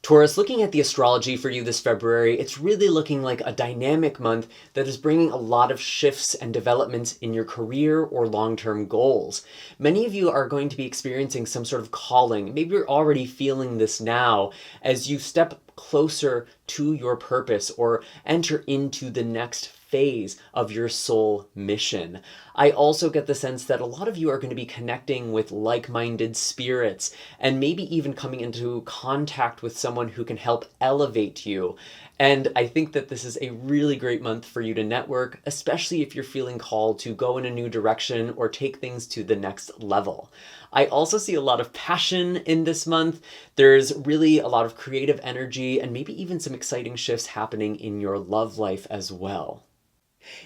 Taurus, looking at the astrology for you this February, it's really looking like a dynamic month that is bringing a lot of shifts and developments in your career or long-term goals. Many of you are going to be experiencing some sort of calling. Maybe you're already feeling this now as you step closer to your purpose or enter into the next phase of your soul mission. I also get the sense that a lot of you are going to be connecting with like-minded spirits and maybe even coming into contact with someone who can help elevate you. And I think that this is a really great month for you to network, especially if you're feeling called to go in a new direction or take things to the next level. I also see a lot of passion in this month. There's really a lot of creative energy and maybe even some exciting shifts happening in your love life as well.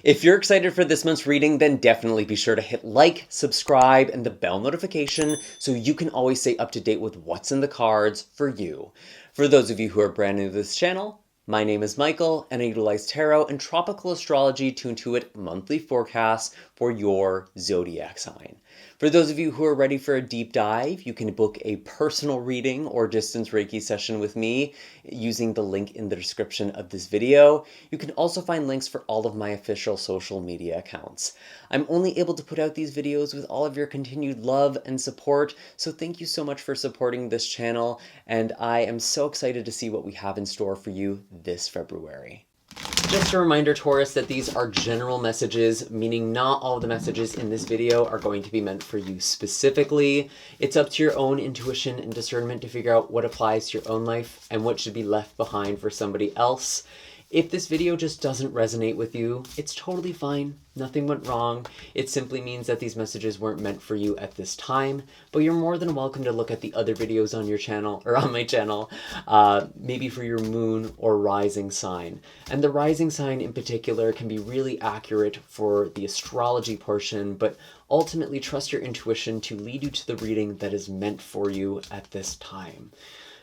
If you're excited for this month's reading, then definitely be sure to hit like, subscribe, and the bell notification so you can always stay up to date with what's in the cards for you. For those of you who are brand new to this channel, my name is Michael, and I utilize tarot and tropical astrology to intuit monthly forecasts for your zodiac sign. For those of you who are ready for a deep dive, you can book a personal reading or distance Reiki session with me using the link in the description of this video. You can also find links for all of my official social media accounts. I'm only able to put out these videos with all of your continued love and support, so thank you so much for supporting this channel, and I am so excited to see what we have in store for you this February. Just a reminder, Taurus, that these are general messages, meaning not all of the messages in this video are going to be meant for you specifically. It's up to your own intuition and discernment to figure out what applies to your own life and what should be left behind for somebody else. If this video just doesn't resonate with you, it's totally fine. Nothing went wrong. It simply means that these messages weren't meant for you at this time, but you're more than welcome to look at the other videos on your channel, or on my channel, maybe for your moon or rising sign. And the rising sign in particular can be really accurate for the astrology portion, but ultimately trust your intuition to lead you to the reading that is meant for you at this time.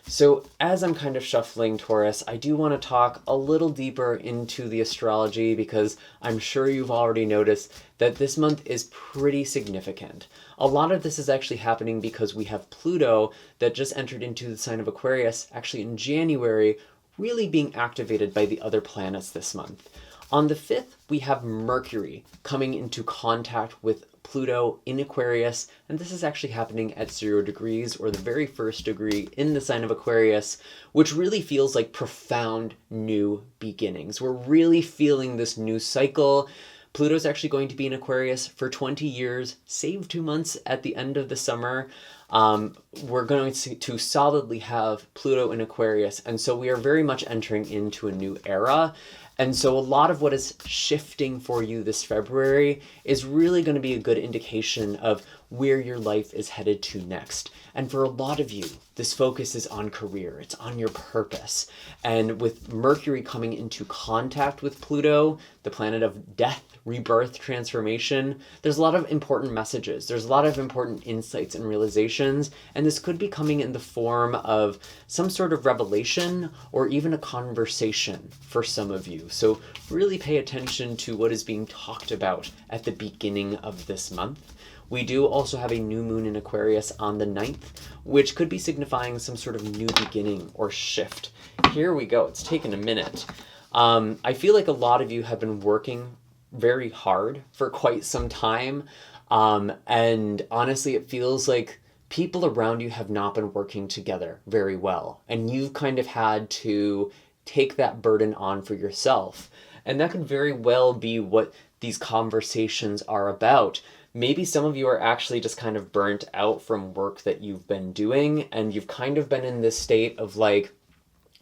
So as I'm kind of shuffling, Taurus, I do want to talk a little deeper into the astrology because I'm sure you've already noticed that this month is pretty significant. A lot of this is actually happening because we have Pluto that just entered into the sign of Aquarius, actually in January, really being activated by the other planets this month. On the 5th, we have Mercury coming into contact with Pluto in Aquarius, and this is actually happening at 0 degrees, or the very first degree in the sign of Aquarius, which really feels like profound new beginnings. We're really feeling this new cycle. Pluto's actually going to be in Aquarius for 20 years, save 2 months at the end of the summer. We're going to solidly have Pluto in Aquarius, and so we are very much entering into a new era. And so a lot of what is shifting for you this February is really going to be a good indication of where your life is headed to next. And for a lot of you, this focus is on career. It's on your purpose. And with Mercury coming into contact with Pluto, the planet of death, rebirth, transformation, there's a lot of important messages. There's a lot of important insights and realizations. And this could be coming in the form of some sort of revelation or even a conversation for some of you. So really pay attention to what is being talked about at the beginning of this month. We do also have a new moon in Aquarius on the 9th, which could be signifying some sort of new beginning or shift. Here we go. It's taken a minute. I feel like a lot of you have been working very hard for quite some time. And honestly, it feels like people around you have not been working together very well. And you've kind of had to take that burden on for yourself. And that could very well be what these conversations are about. Maybe some of you are actually just kind of burnt out from work that you've been doing, and you've kind of been in this state of like,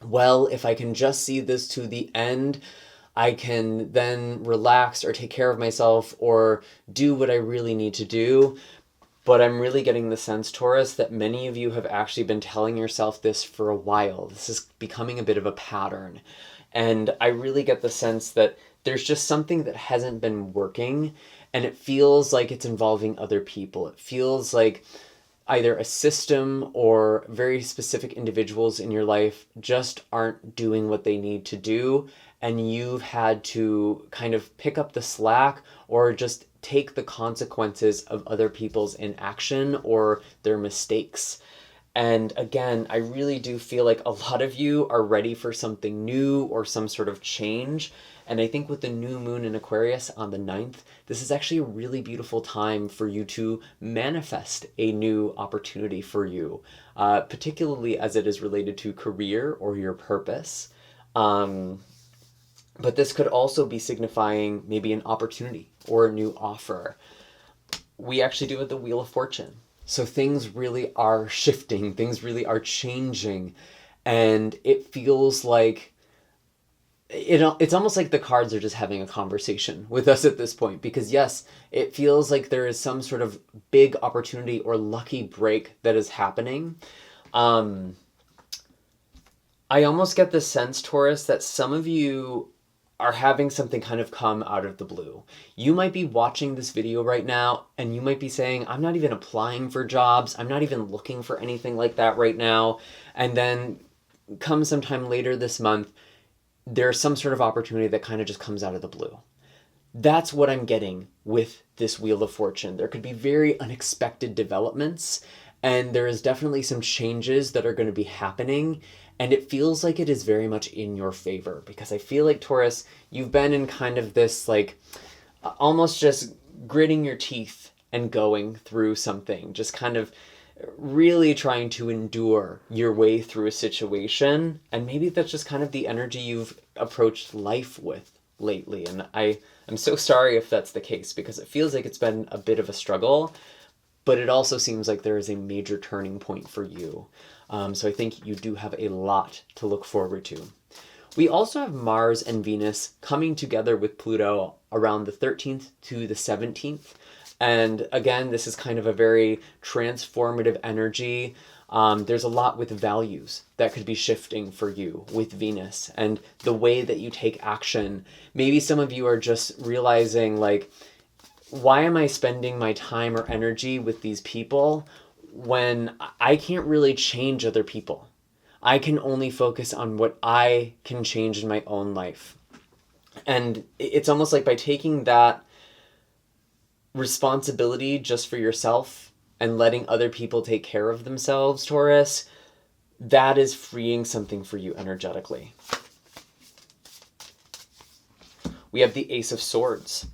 well, if I can just see this to the end, I can then relax or take care of myself or do what I really need to do. But I'm really getting the sense, Taurus, that many of you have actually been telling yourself this for a while. This is becoming a bit of a pattern. And I really get the sense that there's just something that hasn't been working, and it feels like it's involving other people. It feels like either a system or very specific individuals in your life just aren't doing what they need to do, and you've had to kind of pick up the slack or just take the consequences of other people's inaction or their mistakes. And again, I really do feel like a lot of you are ready for something new or some sort of change. And I think with the new moon in Aquarius on the 9th, this is actually a really beautiful time for you to manifest a new opportunity for you, particularly as it is related to career or your purpose. But this could also be signifying maybe an opportunity or a new offer. We actually do it with the Wheel of Fortune. So things really are shifting, things really are changing, and it feels like it's almost like the cards are just having a conversation with us at this point, because yes, it feels like there is some sort of big opportunity or lucky break that is happening. I almost get the sense, Taurus, that some of you are having something kind of come out of the blue. You might be watching this video right now and you might be saying, I'm not even applying for jobs. I'm not even looking for anything like that right now. And then come sometime later this month, there's some sort of opportunity that kind of just comes out of the blue. That's what I'm getting with this Wheel of Fortune. There could be very unexpected developments, and there is definitely some changes that are going to be happening. And it feels like it is very much in your favor, because I feel like, Taurus, you've been in kind of this like almost just gritting your teeth and going through something, just kind of really trying to endure your way through a situation. And maybe that's just kind of the energy you've approached life with lately. And I'm so sorry if that's the case, because it feels like it's been a bit of a struggle, but it also seems like there is a major turning point for you. So I think you do have a lot to look forward to. We also have Mars and Venus coming together with Pluto around the 13th to the 17th. And again, this is kind of a very transformative energy. There's a lot with values that could be shifting for you with Venus and the way that you take action. Maybe some of you are just realizing, like, why am I spending my time or energy with these people when I can't really change other people? I can only focus on what I can change in my own life. And it's almost like by taking that responsibility just for yourself and letting other people take care of themselves, Taurus, that is freeing something for you energetically. We have the Ace of Swords.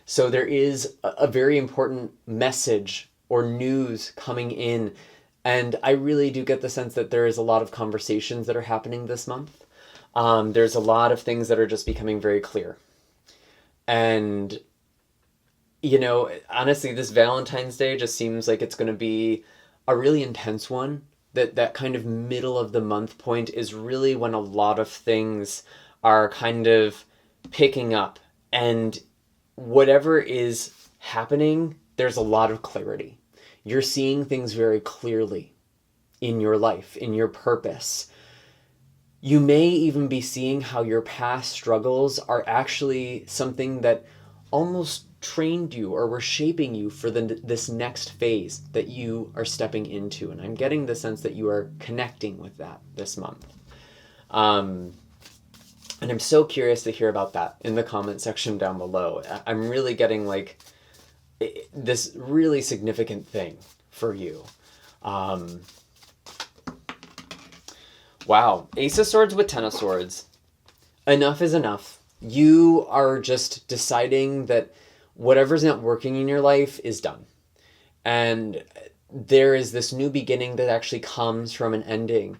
So there is a very important message or news coming in. And I really do get the sense that there is a lot of conversations that are happening this month. There's a lot of things that are just becoming very clear. And, you know, honestly, this Valentine's Day just seems like it's going to be a really intense one. That kind of middle of the month point is really when a lot of things are kind of picking up. And whatever is happening, there's a lot of clarity. You're seeing things very clearly in your life, in your purpose. You may even be seeing how your past struggles are actually something that almost trained you or were shaping you for this next phase that you are stepping into. And I'm getting the sense that you are connecting with that this month. And I'm so curious to hear about that in the comment section down below. I'm really getting like this really significant thing for you. Wow. Ace of Swords with Ten of Swords. Enough is enough. You are just deciding that whatever's not working in your life is done. And there is this new beginning that actually comes from an ending.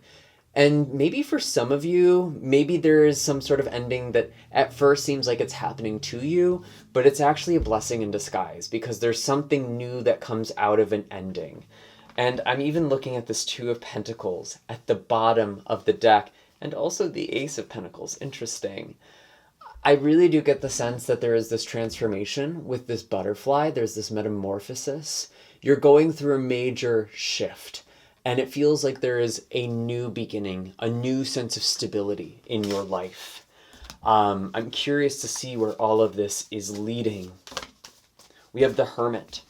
And maybe for some of you, maybe there is some sort of ending that at first seems like it's happening to you, but it's actually a blessing in disguise, because there's something new that comes out of an ending. And I'm even looking at this Two of Pentacles at the bottom of the deck, and also the Ace of Pentacles. Interesting. I really do get the sense that there is this transformation with this butterfly. There's this metamorphosis. You're going through a major shift. And it feels like there is a new beginning, a new sense of stability in your life. I'm curious to see where all of this is leading. We have the Hermit.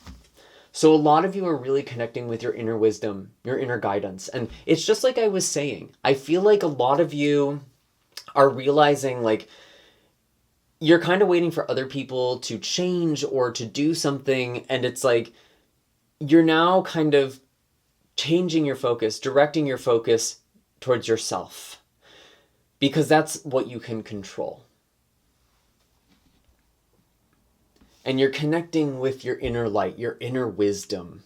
So a lot of you are really connecting with your inner wisdom, your inner guidance. And it's just like I was saying, I feel like a lot of you are realizing, like, you're kind of waiting for other people to change or to do something. And it's like, you're now kind of changing your focus, directing your focus towards yourself, because that's what you can control. And you're connecting with your inner light, your inner wisdom.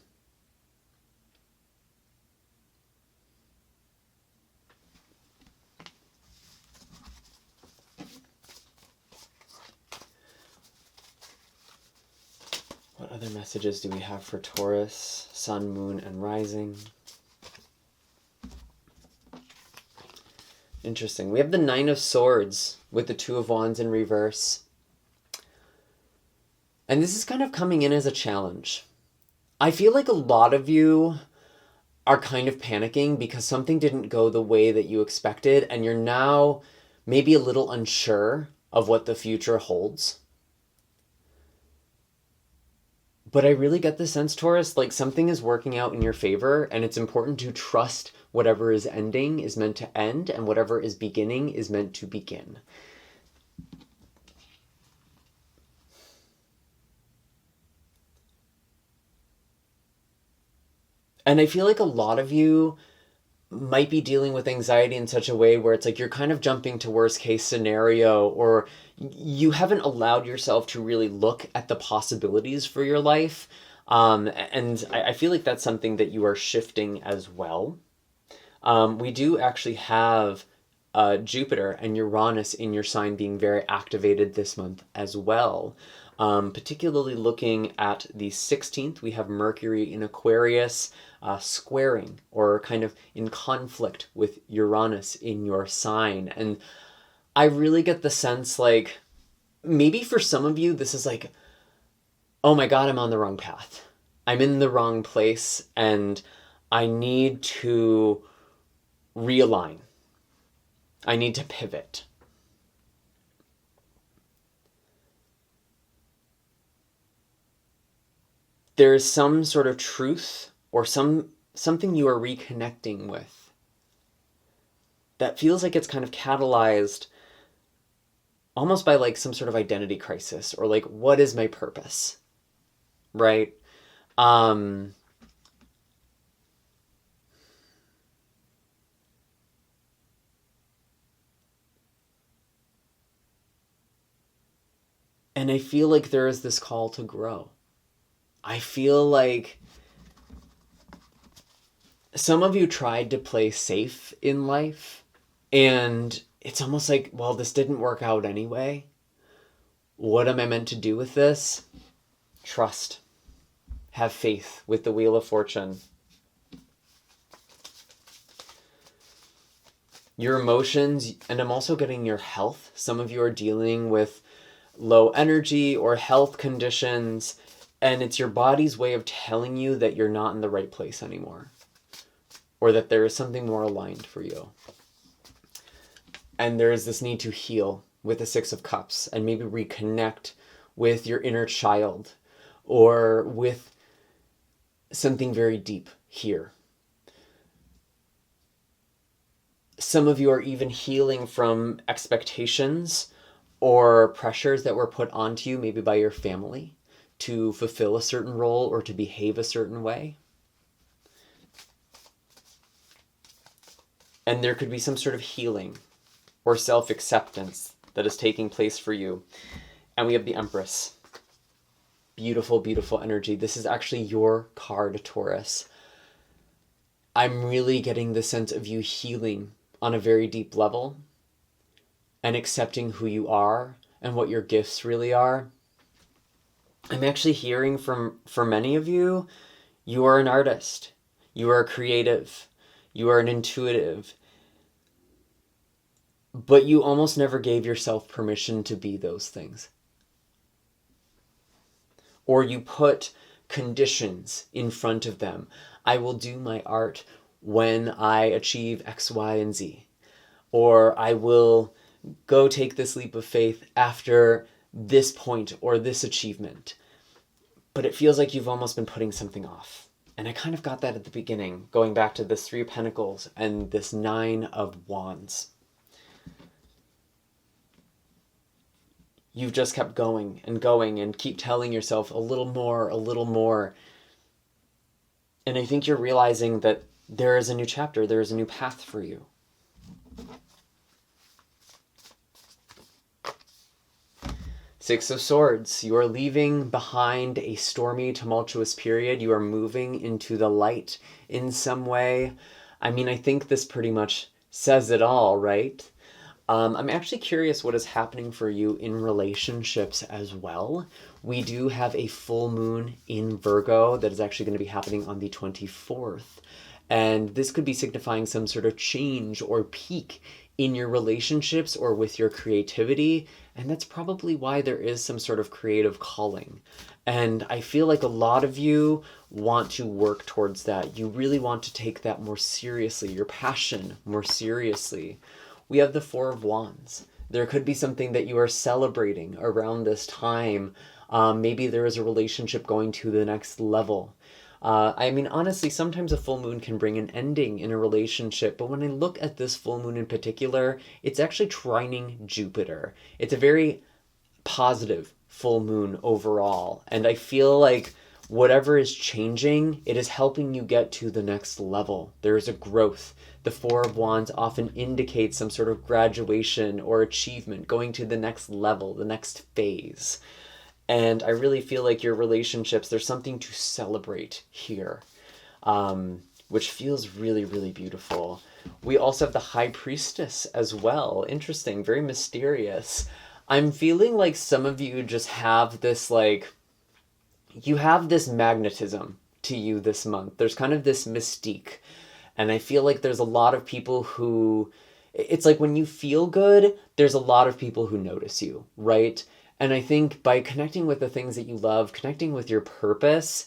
What other messages do we have for Taurus, Sun, Moon, and Rising? Interesting. We have the Nine of Swords with the Two of Wands in reverse. And this is kind of coming in as a challenge. I feel like a lot of you are kind of panicking because something didn't go the way that you expected, and you're now maybe a little unsure of what the future holds. But I really get the sense, Taurus, like something is working out in your favor, and it's important to trust whatever is ending is meant to end, and whatever is beginning is meant to begin. And I feel like a lot of you might be dealing with anxiety in such a way where it's like you're kind of jumping to worst case scenario, or you haven't allowed yourself to really look at the possibilities for your life. And I feel like that's something that you are shifting as well. We do actually have Jupiter and Uranus in your sign being very activated this month as well. Particularly looking at the 16th, we have Mercury in Aquarius squaring or kind of in conflict with Uranus in your sign. And I really get the sense like, maybe for some of you, this is like, oh my God, I'm on the wrong path. I'm in the wrong place and I need to realign. I need to pivot. There's some sort of truth or something you are reconnecting with that feels like it's kind of catalyzed almost by like some sort of identity crisis, or like, what is my purpose? Right? And I feel like there is this call to grow. I feel like some of you tried to play safe in life, and it's almost like, well, this didn't work out anyway. What am I meant to do with this? Trust. Have faith with the Wheel of Fortune. Your emotions, and I'm also getting your health. Some of you are dealing with low energy or health conditions, and it's your body's way of telling you that you're not in the right place anymore, or that there is something more aligned for you. And there is this need to heal with the Six of Cups and maybe reconnect with your inner child or with something very deep here. Some of you are even healing from expectations or pressures that were put onto you, maybe by your family, to fulfill a certain role or to behave a certain way. And there could be some sort of healing or self-acceptance that is taking place for you. And we have the Empress. Beautiful, beautiful energy. This is actually your card, Taurus. I'm really getting the sense of you healing on a very deep level and accepting who you are and what your gifts really are. I'm actually hearing for many of you, you are an artist. You are a creative. You are an intuitive. But you almost never gave yourself permission to be those things. Or you put conditions in front of them. I will do my art when I achieve X, Y, and Z. Or I will go take this leap of faith after this point or this achievement. But it feels like you've almost been putting something off. And I kind of got that at the beginning, going back to this Three of Pentacles and this Nine of Wands. You've just kept going and keep telling yourself a little more, a little more. And I think you're realizing that there is a new chapter, there is a new path for you. Six of Swords, you are leaving behind a stormy, tumultuous period. You are moving into the light in some way. I mean, I think this pretty much says it all, right? I'm actually curious what is happening for you in relationships as well. We do have a full moon in Virgo that is actually going to be happening on the 24th. And this could be signifying some sort of change or peak in your relationships or with your creativity. And that's probably why there is some sort of creative calling. And I feel like a lot of you want to work towards that. You really want to take that more seriously, your passion more seriously. We have the Four of Wands. There could be something that you are celebrating around this time. Maybe there is a relationship going to the next level. I mean, honestly, sometimes a full moon can bring an ending in a relationship, but when I look at this full moon in particular, it's actually trining Jupiter. It's a very positive full moon overall, and I feel like whatever is changing, it is helping you get to the next level. There is a growth. The Four of Wands often indicates some sort of graduation or achievement, going to the next level, the next phase. And I really feel like your relationships, there's something to celebrate here, which feels really, really beautiful. We also have the High Priestess as well. Interesting, very mysterious. I'm feeling like some of you just have this, like, you have this magnetism to you this month. There's kind of this mystique. And I feel like there's a lot of people who, it's like when you feel good, there's a lot of people who notice you, right? And I think by connecting with the things that you love, connecting with your purpose,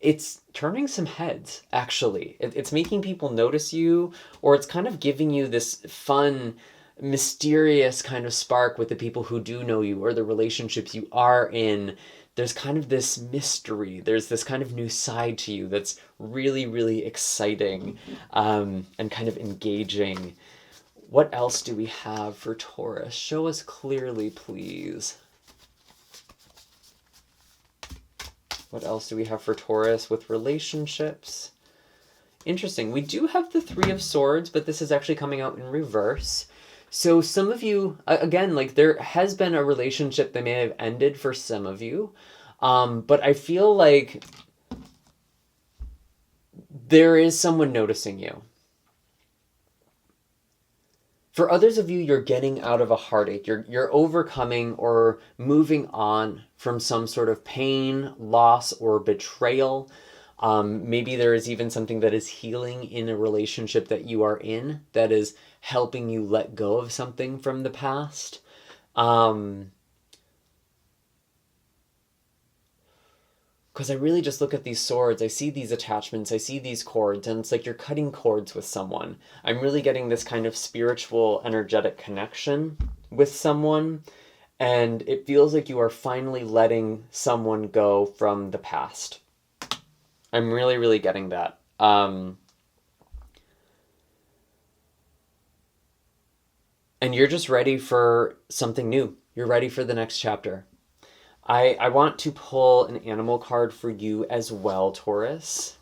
it's turning some heads, actually. It's making people notice you, or it's kind of giving you this fun, mysterious kind of spark with the people who do know you or the relationships you are in. There's kind of this mystery. There's this kind of new side to you that's really, really exciting, and kind of engaging. What else do we have for Taurus? Show us clearly, please. What else do we have for Taurus with relationships? Interesting. We do have the Three of Swords, but this is actually coming out in reverse. So some of you, again, like there has been a relationship that may have ended for some of you. But I feel like there is someone noticing you. For others of you, you're getting out of a heartache. You're overcoming or moving on from some sort of pain, loss, or betrayal. Maybe there is even something that is healing in a relationship that you are in that is helping you let go of something from the past. Because I really just look at these swords, I see these attachments, I see these cords, and it's like you're cutting cords with someone. I'm really getting this kind of spiritual, energetic connection with someone, and it feels like you are finally letting someone go from the past. I'm really, really getting that. And you're just ready for something new. You're ready for the next chapter. I want to pull an animal card for you as well, Taurus.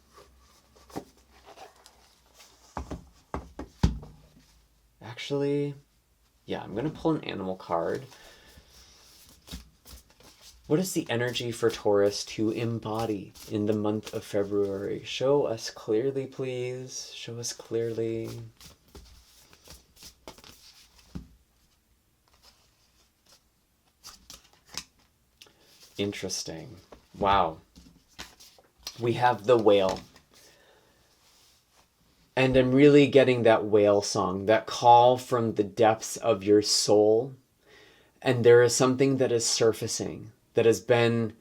Actually, yeah, I'm going to pull an animal card. What is the energy for Taurus to embody in the month of February? Show us clearly, please. Show us clearly. Interesting. Wow. We have the whale. And I'm really getting that whale song, that call from the depths of your soul. And there is something that is surfacing, that has been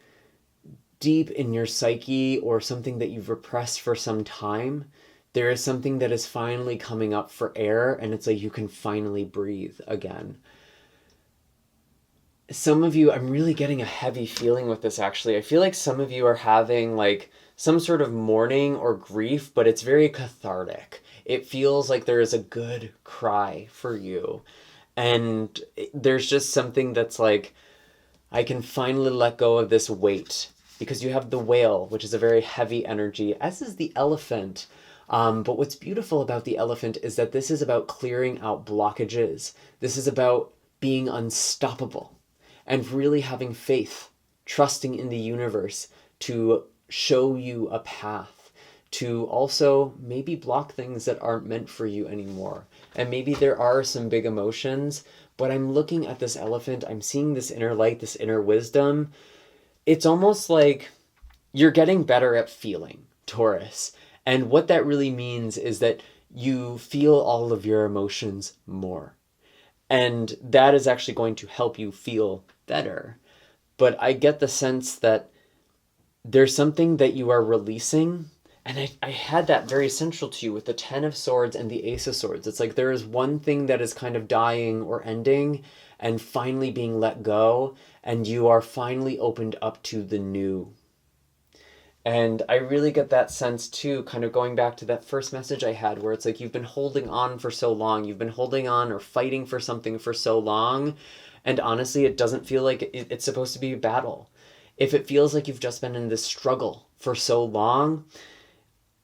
deep in your psyche or something that you've repressed for some time. There is something that is finally coming up for air, and it's like you can finally breathe again. Some of you, I'm really getting a heavy feeling with this, actually. I feel like some of you are having like some sort of mourning or grief, but it's very cathartic. It feels like there is a good cry for you. And there's just something that's like, I can finally let go of this weight because you have the whale, which is a very heavy energy, as is the elephant. But what's beautiful about the elephant is that this is about clearing out blockages. This is about being unstoppable and really having faith, trusting in the universe to show you a path, to also maybe block things that aren't meant for you anymore. And maybe there are some big emotions, but I'm looking at this elephant, I'm seeing this inner light, this inner wisdom. It's almost like you're getting better at feeling, Taurus. And what that really means is that you feel all of your emotions more. And that is actually going to help you feel better. But I get the sense that there's something that you are releasing. And I had that very central to you with the 10 of Swords and the Ace of Swords. It's like there is one thing that is kind of dying or ending and finally being let go. And you are finally opened up to the new. And I really get that sense too, kind of going back to that first message I had, where it's like you've been holding on for so long, you've been holding on or fighting for something for so long, and honestly, it doesn't feel like it's supposed to be a battle. If it feels like you've just been in this struggle for so long,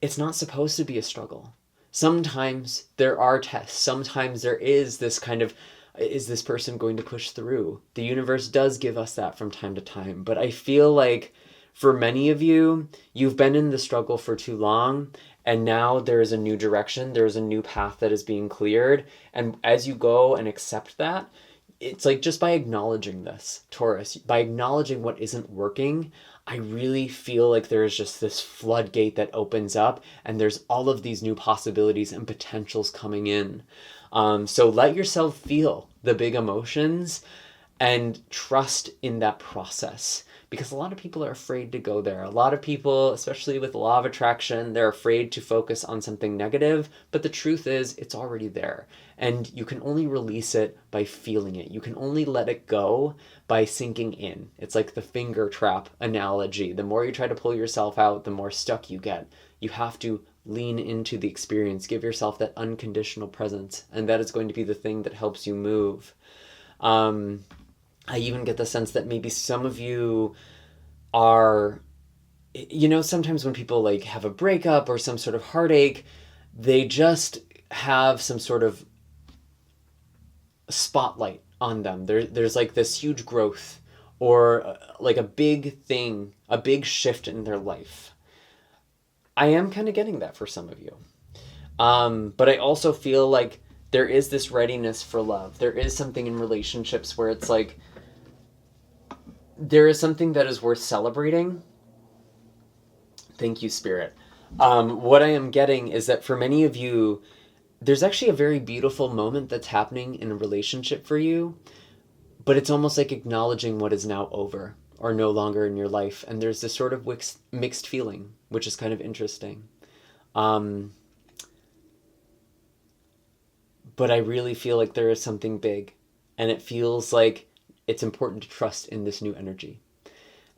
it's not supposed to be a struggle. Sometimes there are tests, sometimes there is this kind of, is this person going to push through? The universe does give us that from time to time, but I feel like for many of you, you've been in the struggle for too long, and now there is a new direction, there is a new path that is being cleared, and as you go and accept that, it's like just by acknowledging this, Taurus, by acknowledging what isn't working, I really feel like there is just this floodgate that opens up, and there's all of these new possibilities and potentials coming in. So let yourself feel the big emotions and trust in that process. Because a lot of people are afraid to go there. A lot of people, especially with the law of attraction, they're afraid to focus on something negative. But the truth is, it's already there. And you can only release it by feeling it. You can only let it go by sinking in. It's like the finger trap analogy. The more you try to pull yourself out, the more stuck you get. You have to lean into the experience. Give yourself that unconditional presence. And that is going to be the thing that helps you move. I even get the sense that maybe some of you are, sometimes when people like have a breakup or some sort of heartache, they just have some sort of spotlight on them. There's like this huge growth or like a big thing, a big shift in their life. I am kind of getting that for some of you. But I also feel like there is this readiness for love. There is something in relationships where it's like, there is something that is worth celebrating. Thank you, Spirit. What I am getting is that for many of you, there's actually a very beautiful moment that's happening in a relationship for you, but it's almost like acknowledging what is now over or no longer in your life. And there's this sort of mixed feeling, which is kind of interesting. But I really feel like there is something big, and it feels like it's important to trust in this new energy.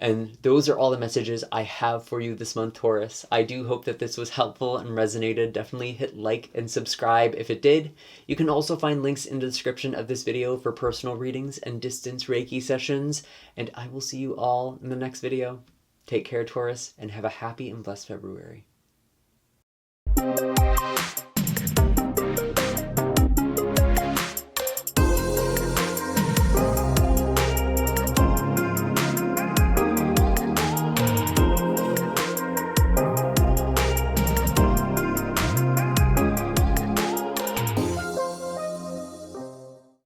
And those are all the messages I have for you this month, Taurus. I do hope that this was helpful and resonated. Definitely hit like and subscribe if it did. You can also find links in the description of this video for personal readings and distance Reiki sessions. And I will see you all in the next video. Take care, Taurus, and have a happy and blessed February.